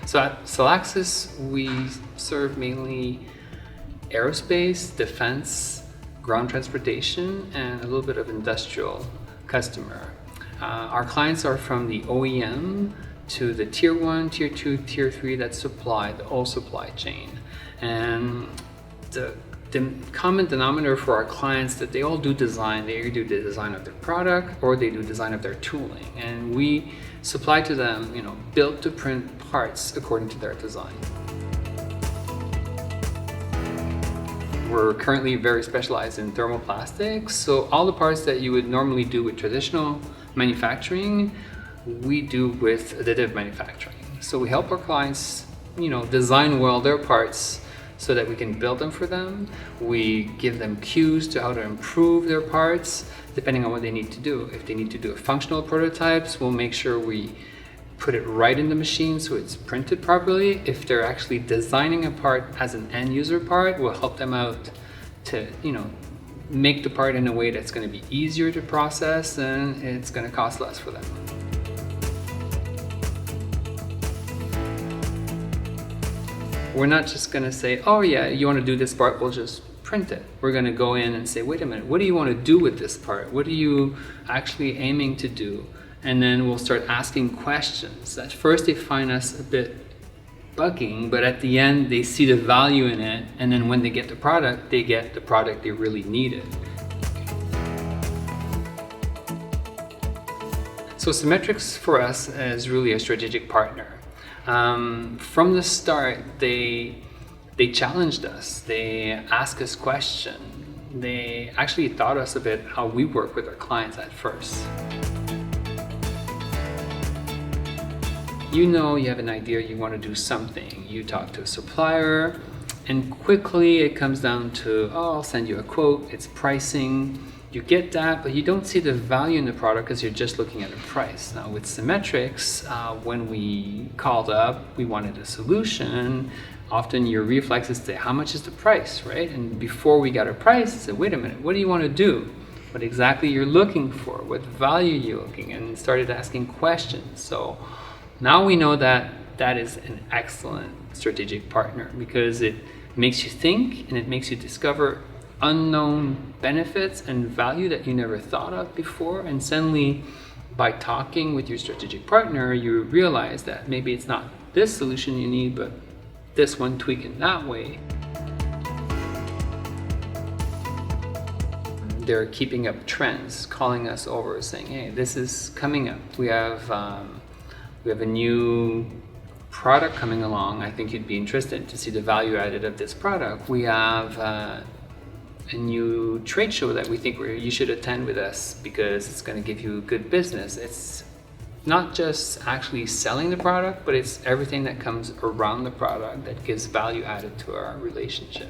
So at Solaxis, we serve mainly aerospace, defense, ground transportation, and a little bit of industrial customer. Our clients are from the OEM to the tier 1, tier 2, tier 3 that supply the whole supply chain. And the common denominator for our clients that they all do design. They either do the design of their product or they do design of their tooling. And we supply to them, built to print parts according to their design. We're currently very specialized in thermoplastics. So all the parts that you would normally do with traditional manufacturing, we do with additive manufacturing. So we help our clients, design well their parts so that we can build them for them. We give them cues to how to improve their parts depending on what they need to do. If they need to do a functional prototypes, we'll make sure we put it right in the machine so it's printed properly. If they're actually designing a part as an end user part, we'll help them out to, make the part in a way that's going to be easier to process and it's going to cost less for them. We're not just going to say, oh yeah, you want to do this part, we'll just print it. We're going to go in and say, wait a minute, what do you want to do with this part? What are you actually aiming to do? And then we'll start asking questions. At first they find us a bit bugging, but at the end they see the value in it, and then when they get the product, they get the product they really needed. So Cimetrix for us is really a strategic partner. From the start, they challenged us. They asked us questions. They actually taught us a bit how we work with our clients at first. You have an idea, you want to do something. You talk to a supplier, and quickly it comes down to, I'll send you a quote, it's pricing. You get that, but you don't see the value in the product because you're just looking at the price. Now with Cimetrix, when we called up, we wanted a solution. Often your reflex is to say, how much is the price, right? And before we got a price, I said, wait a minute, what do you want to do? What exactly you're looking for? What value you're looking? And started asking questions. So now we know that that is an excellent strategic partner because it makes you think and it makes you discover unknown benefits and value that you never thought of before. And suddenly, by talking with your strategic partner, you realize that maybe it's not this solution you need, but this one tweak in that way. They're keeping up trends, calling us over, saying, hey, this is coming up. We have a new product coming along. I think you'd be interested to see the value added of this product. We have a new trade show that we think you should attend with us because it's going to give you good business. It's not just actually selling the product, but it's everything that comes around the product that gives value added to our relationship.